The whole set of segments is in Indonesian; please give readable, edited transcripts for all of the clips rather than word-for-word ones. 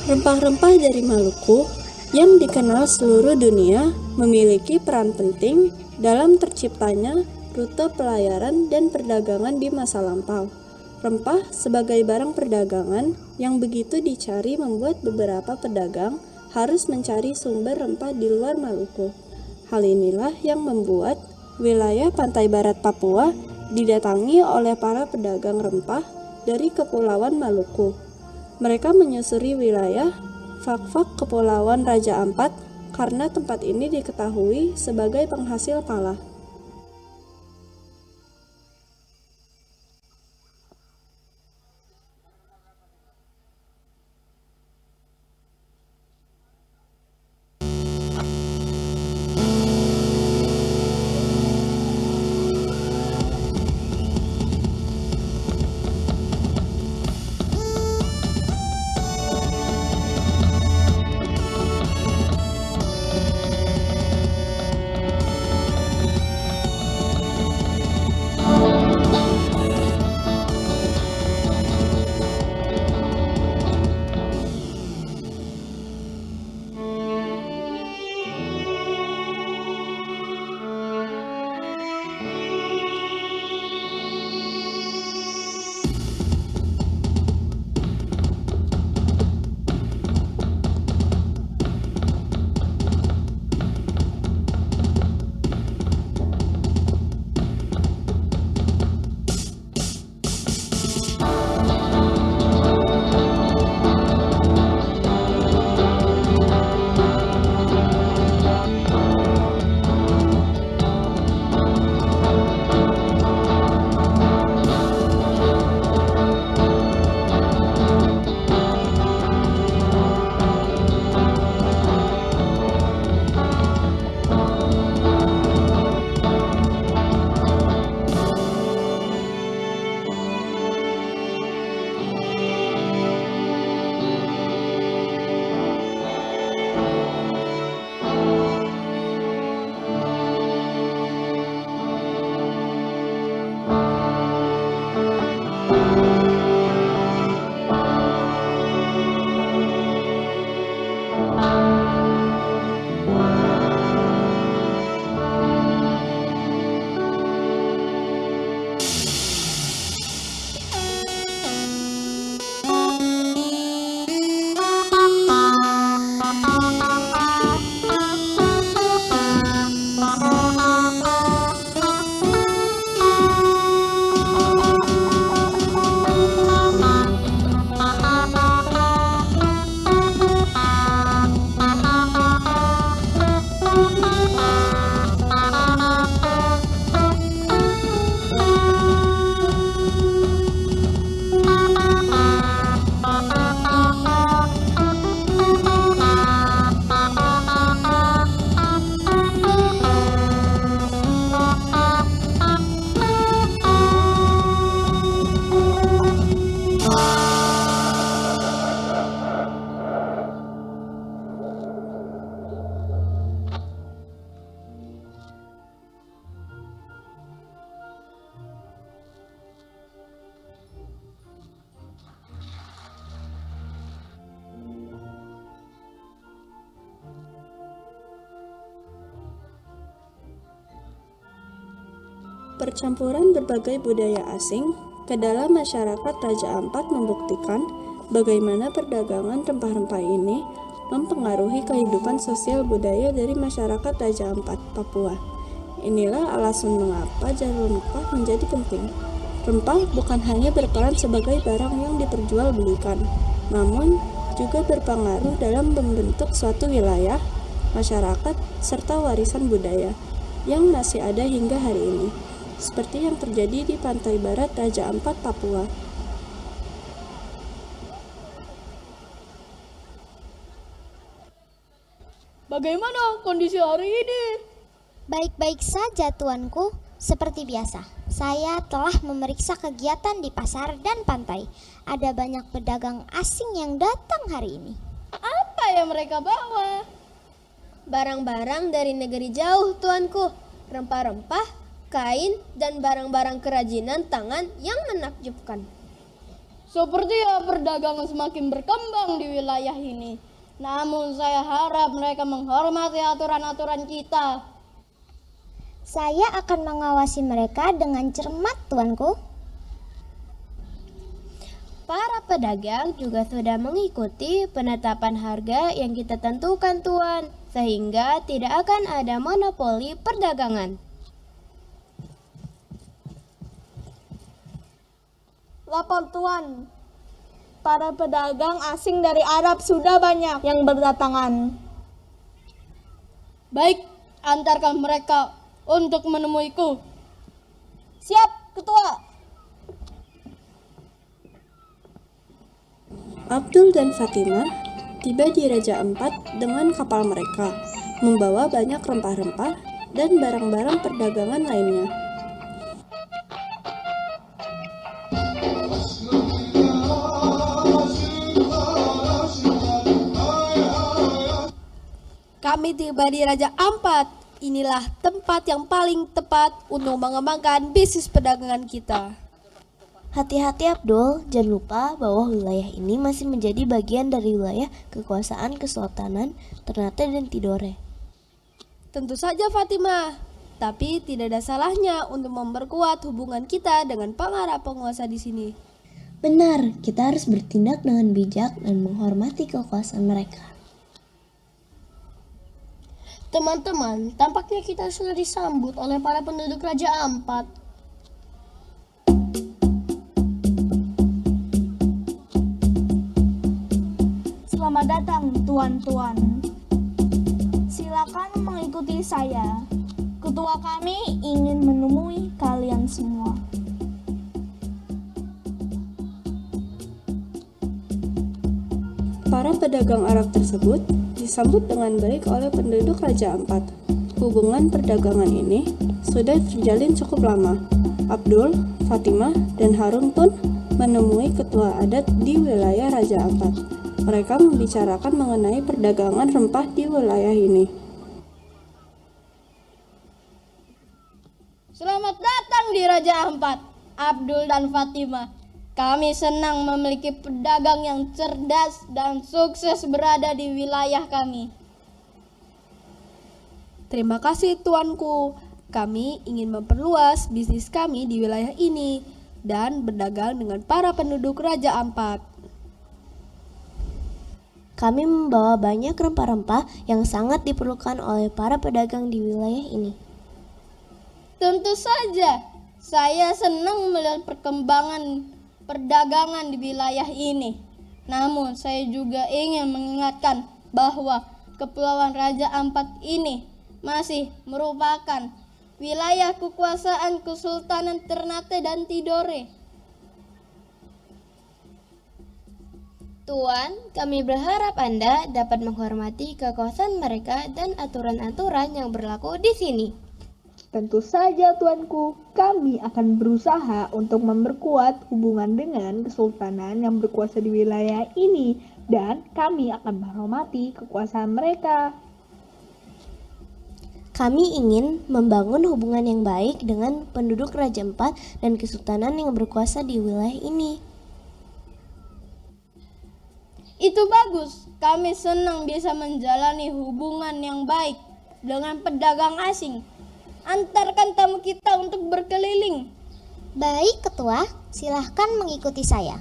Rempah-rempah dari Maluku yang dikenal seluruh dunia memiliki peran penting dalam terciptanya rute pelayaran dan perdagangan di masa lampau. Rempah sebagai barang perdagangan yang begitu dicari membuat beberapa pedagang harus mencari sumber rempah di luar Maluku. Hal inilah yang membuat wilayah pantai barat Papua didatangi oleh para pedagang rempah dari Kepulauan Maluku. Mereka menyusuri wilayah Fak-Fak Kepulauan Raja Ampat karena tempat ini diketahui sebagai penghasil pala. Percampuran berbagai budaya asing ke dalam masyarakat Raja Ampat membuktikan bagaimana perdagangan rempah-rempah ini mempengaruhi kehidupan sosial budaya dari masyarakat Raja Ampat, Papua. Inilah alasan mengapa jalur rempah menjadi penting. Rempah bukan hanya berperan sebagai barang yang diperjualbelikan, namun juga berpengaruh dalam membentuk suatu wilayah, masyarakat, serta warisan budaya yang masih ada hingga hari ini, seperti yang terjadi di pantai barat Raja Ampat, Papua. Bagaimana kondisi hari ini? Baik-baik saja, tuanku. Seperti biasa, saya telah memeriksa kegiatan di pasar dan pantai. Ada banyak pedagang asing yang datang hari ini. Apa yang mereka bawa? Barang-barang dari negeri jauh, tuanku. Rempah-rempah, kain, dan barang-barang kerajinan tangan yang menakjubkan. Sepertinya perdagangan semakin berkembang di wilayah ini. Namun saya harap mereka menghormati aturan-aturan kita. Saya akan mengawasi mereka dengan cermat, tuanku. Para pedagang juga sudah mengikuti penetapan harga yang kita tentukan, Tuan, sehingga tidak akan ada monopoli perdagangan. Lapor Tuan, para pedagang asing dari Arab sudah banyak yang berdatangan. Baik, antarkan mereka untuk menemuiku. Siap, Ketua. Abdul dan Fatimah tiba di Raja Ampat dengan kapal mereka, membawa banyak rempah-rempah dan barang-barang perdagangan lainnya. Kami tiba di Raja Ampat. Inilah tempat yang paling tepat untuk mengembangkan bisnis perdagangan kita. Hati-hati Abdul, jangan lupa bahwa wilayah ini masih menjadi bagian dari wilayah kekuasaan Kesultanan Ternate dan Tidore. Tentu saja Fatimah, tapi tidak ada salahnya untuk memperkuat hubungan kita dengan para penguasa di sini. Benar, kita harus bertindak dengan bijak dan menghormati kekuasaan mereka. Teman-teman, tampaknya kita sudah disambut oleh para penduduk Raja Ampat. Selamat datang, tuan-tuan. Silakan mengikuti saya. Ketua kami ingin menemui kalian semua. Para pedagang Arab tersebut disambut dengan baik oleh penduduk Raja Ampat. Hubungan perdagangan ini sudah terjalin cukup lama. Abdul, Fatimah, dan Harun pun menemui ketua adat di wilayah Raja Ampat. Mereka membicarakan mengenai perdagangan rempah di wilayah ini. Selamat datang di Raja Ampat, Abdul dan Fatimah. Kami senang memiliki pedagang yang cerdas dan sukses berada di wilayah kami. Terima kasih tuanku. Kami ingin memperluas bisnis kami di wilayah ini dan berdagang dengan para penduduk Raja Ampat. Kami membawa banyak rempah-rempah yang sangat diperlukan oleh para pedagang di wilayah ini. Tentu saja, saya senang melihat perkembangan perdagangan di wilayah ini. Namun, saya juga ingin mengingatkan bahwa Kepulauan Raja Ampat ini masih merupakan wilayah kekuasaan Kesultanan Ternate dan Tidore. Tuan, kami berharap Anda dapat menghormati kekuasaan mereka dan aturan-aturan yang berlaku di sini. Tentu saja, tuanku. Kami akan berusaha untuk memperkuat hubungan dengan kesultanan yang berkuasa di wilayah ini, dan kami akan menghormati kekuasaan mereka. Kami ingin membangun hubungan yang baik dengan penduduk Raja Ampat dan kesultanan yang berkuasa di wilayah ini. Itu bagus. Kami senang bisa menjalani hubungan yang baik dengan pedagang asing. Antarkan tamu kita untuk berkeliling. Baik, Ketua, silahkan mengikuti saya.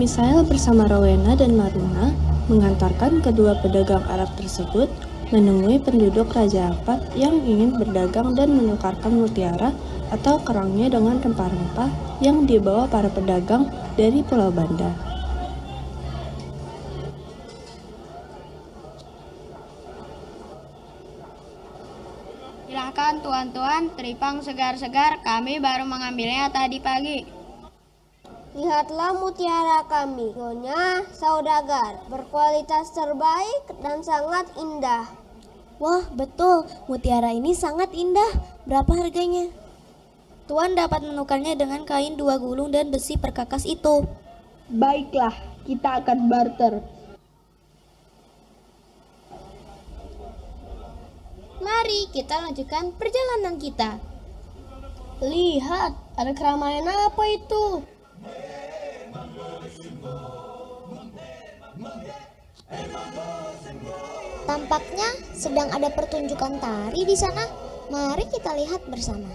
Misael bersama Rowena dan Maruna mengantarkan kedua pedagang Arab tersebut menemui penduduk Raja Ampat yang ingin berdagang dan menukarkan mutiara atau kerangnya dengan rempah-rempah yang dibawa para pedagang dari Pulau Banda. Silahkan tuan-tuan, teripang segar-segar, kami baru mengambilnya tadi pagi. Lihatlah mutiara kami, Nyonya saudagar, berkualitas terbaik dan sangat indah. Wah, betul, mutiara ini sangat indah. Berapa harganya? Tuan dapat menukarnya dengan kain 2 gulung dan besi perkakas itu. Baiklah, kita akan barter. Mari Mari kita lanjutkan perjalanan kita. Lihat, ada keramaian apa itu? Tampaknya sedang ada pertunjukan tari di sana. Mari kita lihat bersama.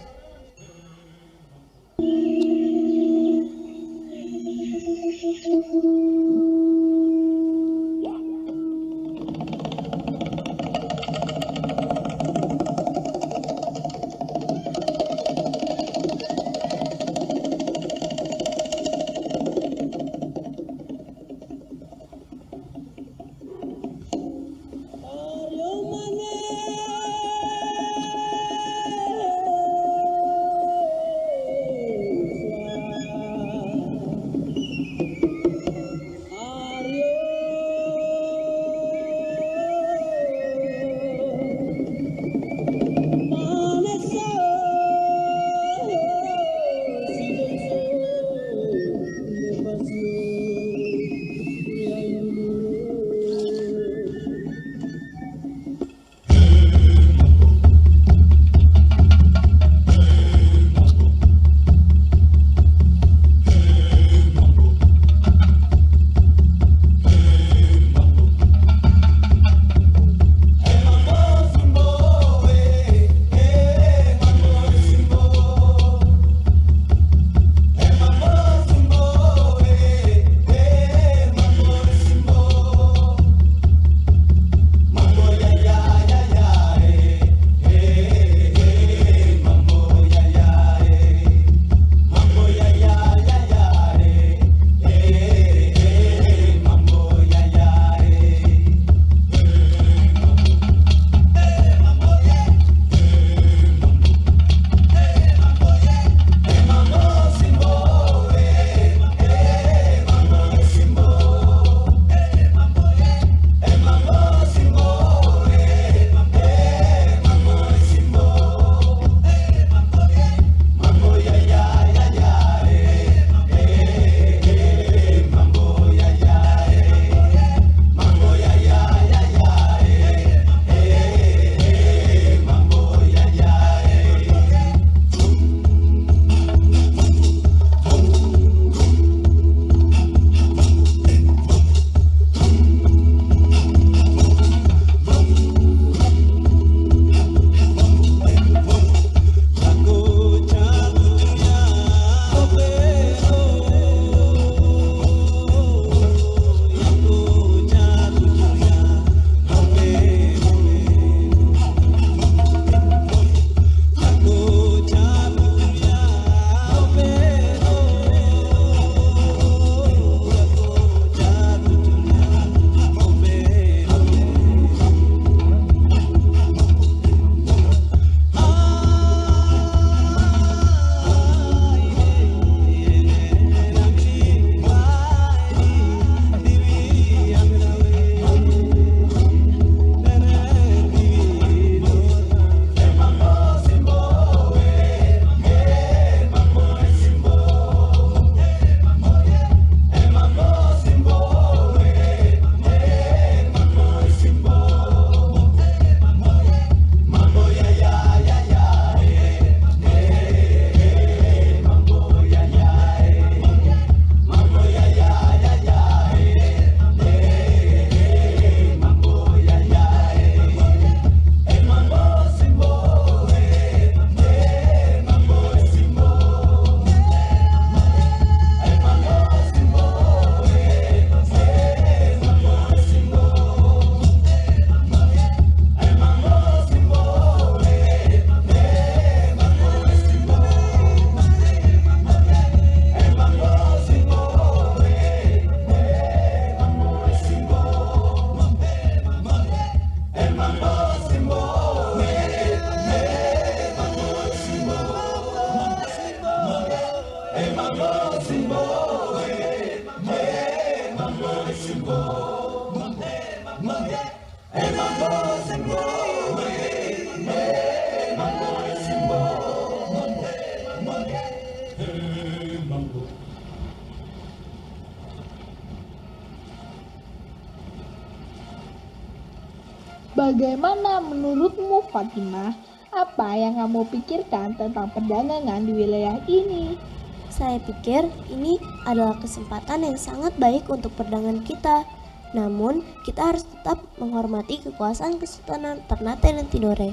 Bagaimana menurutmu Fatimah, apa yang kamu pikirkan tentang perdagangan di wilayah ini? Saya pikir ini adalah kesempatan yang sangat baik untuk perdagangan kita. Namun, kita harus tetap menghormati kekuasaan Kesultanan Ternate dan Tidore.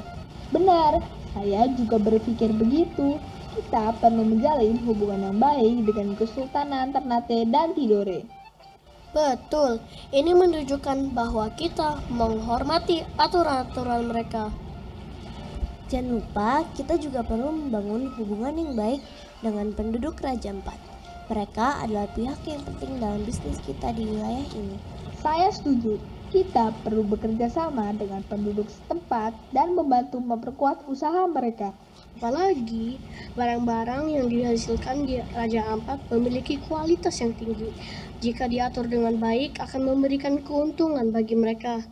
Benar, saya juga berpikir begitu. Kita perlu menjalin hubungan yang baik dengan Kesultanan Ternate dan Tidore. Betul, ini menunjukkan bahwa kita menghormati aturan-aturan mereka. Jangan lupa, kita juga perlu membangun hubungan yang baik dengan penduduk Raja Ampat. Mereka adalah pihak yang penting dalam bisnis kita di wilayah ini. Saya setuju, kita perlu bekerja sama dengan penduduk setempat dan membantu memperkuat usaha mereka. Apalagi barang-barang yang dihasilkan di Raja Ampat memiliki kualitas yang tinggi. Jika diatur dengan baik akan memberikan keuntungan bagi mereka.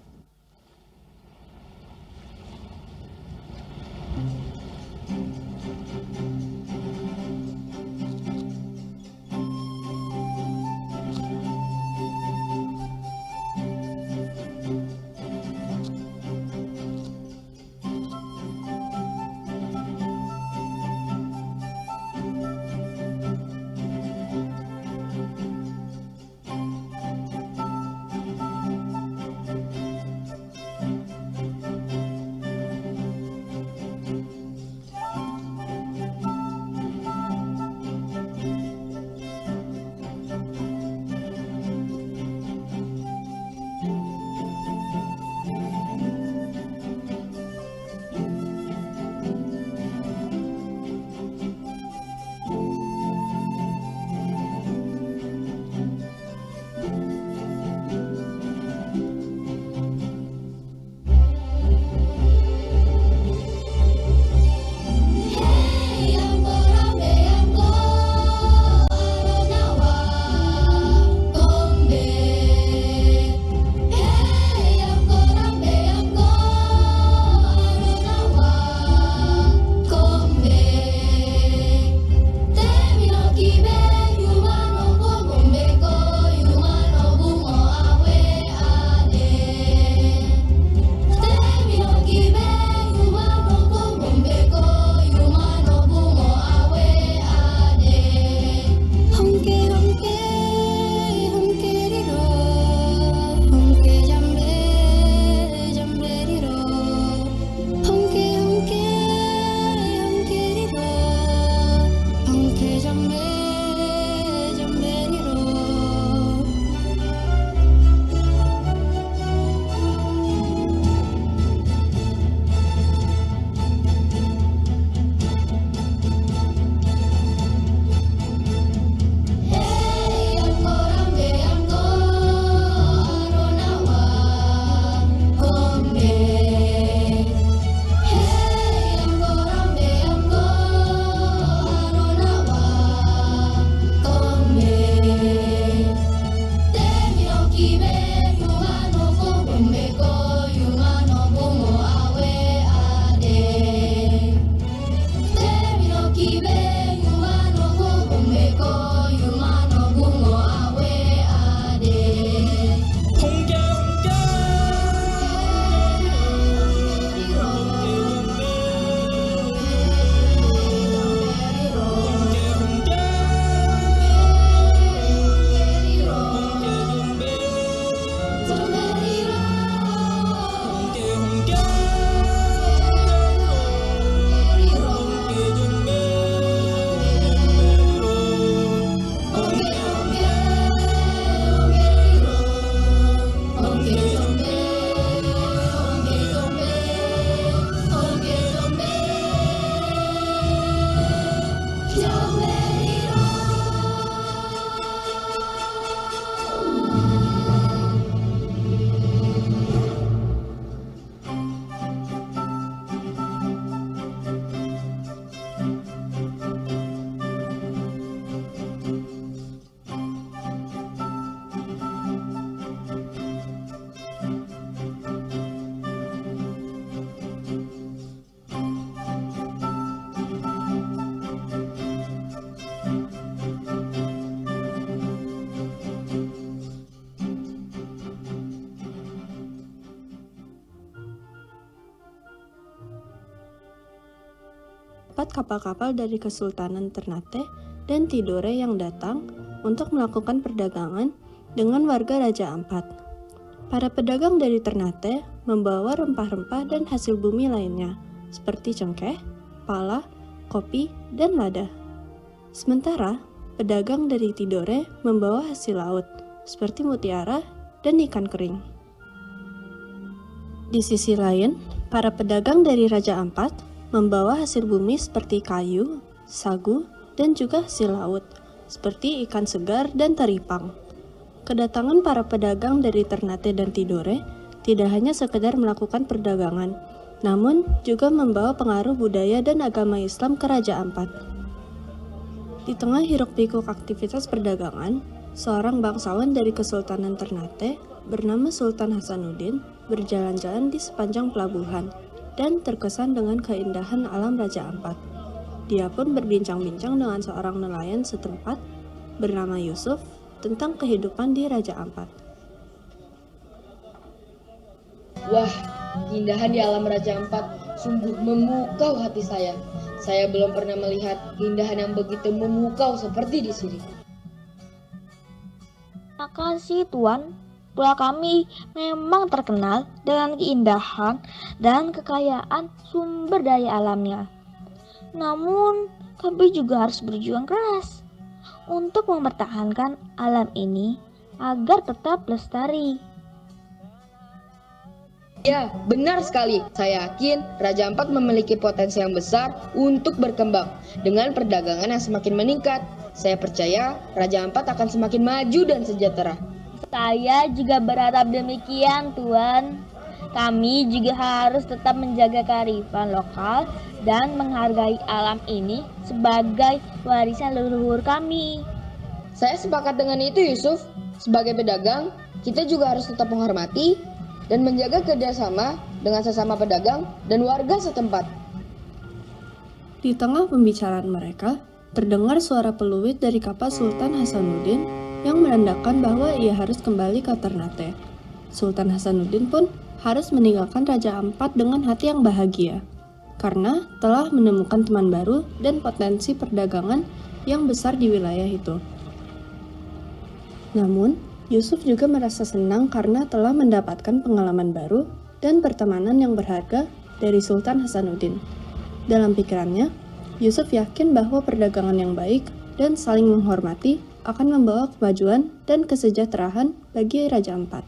4 kapal-kapal dari Kesultanan Ternate dan Tidore yang datang untuk melakukan perdagangan dengan warga Raja Ampat. Para pedagang dari Ternate membawa rempah-rempah dan hasil bumi lainnya, seperti cengkeh, pala, kopi, dan lada. Sementara, pedagang dari Tidore membawa hasil laut, seperti mutiara dan ikan kering. Di sisi lain, para pedagang dari Raja Ampat membawa hasil bumi seperti kayu, sagu, dan juga hasil laut, seperti ikan segar dan teripang. Kedatangan para pedagang dari Ternate dan Tidore tidak hanya sekedar melakukan perdagangan, namun juga membawa pengaruh budaya dan agama Islam ke Raja Ampat. Di tengah hiruk-pikuk aktivitas perdagangan, seorang bangsawan dari Kesultanan Ternate bernama Sultan Hasanuddin berjalan-jalan di sepanjang pelabuhan dan terkesan dengan keindahan alam Raja Ampat. Dia pun berbincang-bincang dengan seorang nelayan setempat bernama Yusuf tentang kehidupan di Raja Ampat. Wah, keindahan di alam Raja Ampat sungguh memukau hati saya. Saya belum pernah melihat keindahan yang begitu memukau seperti di sini. Makasih Tuan, pulau kami memang terkenal dengan keindahan dan kekayaan sumber daya alamnya. Namun, kami juga harus berjuang keras untuk mempertahankan alam ini agar tetap lestari. Ya, benar sekali. Saya yakin Raja Ampat memiliki potensi yang besar untuk berkembang dengan perdagangan yang semakin meningkat. Saya percaya Raja Ampat akan semakin maju dan sejahtera. Saya juga berharap demikian, Tuan. Kami juga harus tetap menjaga kearifan lokal dan menghargai alam ini sebagai warisan leluhur kami. Saya sepakat dengan itu, Yusuf. Sebagai pedagang, kita juga harus tetap menghormati dan menjaga kerjasama dengan sesama pedagang dan warga setempat. Di tengah pembicaraan mereka, terdengar suara peluit dari kapal Sultan Hasanuddin yang menandakan bahwa ia harus kembali ke Ternate. Sultan Hasanuddin pun harus meninggalkan Raja Ampat dengan hati yang bahagia, karena telah menemukan teman baru dan potensi perdagangan yang besar di wilayah itu. Namun, Yusuf juga merasa senang karena telah mendapatkan pengalaman baru dan pertemanan yang berharga dari Sultan Hasanuddin. Dalam pikirannya, Yusuf yakin bahwa perdagangan yang baik dan saling menghormati akan membawa kemajuan dan kesejahteraan bagi Raja Ampat.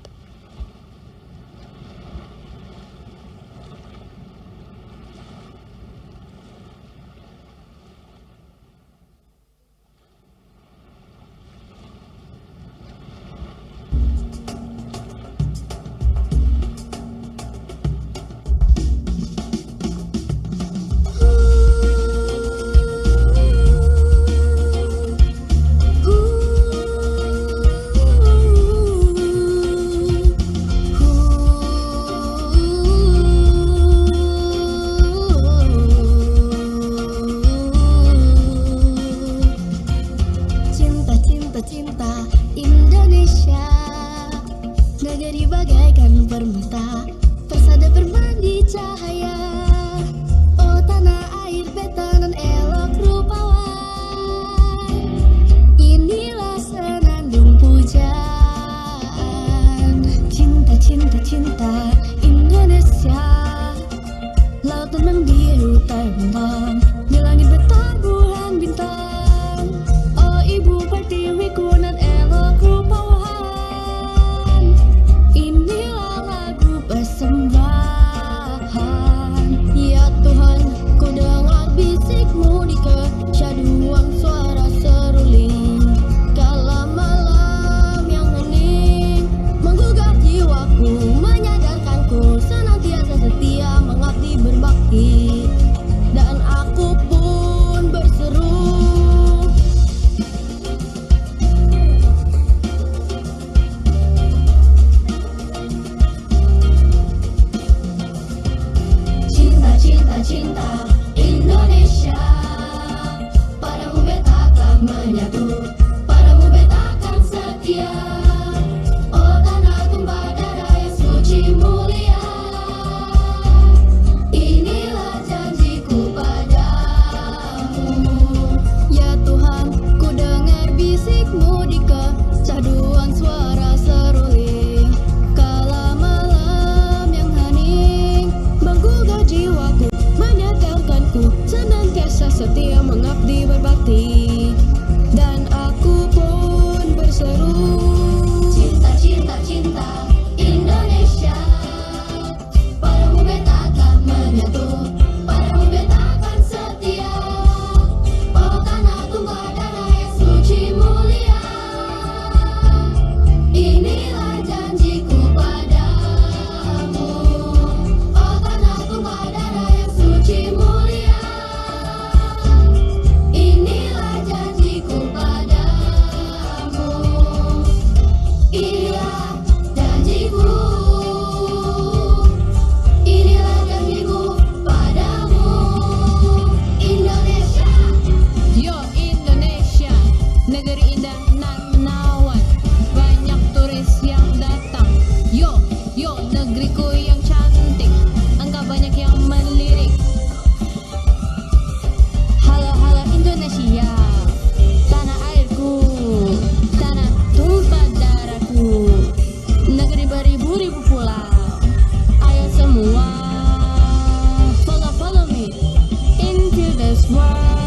ini. Dan aku pun berseru, cinta, cinta, cinta Indonesia. Padamu beta akan menyatu, padamu beta akan setia. Oh tanah tumpah darah yang suci mulia, inilah janjiku padamu. Oh tanah tumpah darah yang suci mulia, inilah janjiku padamu. Inilah janjiku, inilah janjiku padamu. Indonesia. yo Indonesia, negeri indah nan menawan, banyak turis yang datang. Yo negeriku yang cantik, engkau banyak yang melirik. Halo Indonesia, tanah airku, tanah tumpah darahku, negeri beribu-ribu pulau. Ayo semua, follow me into this world.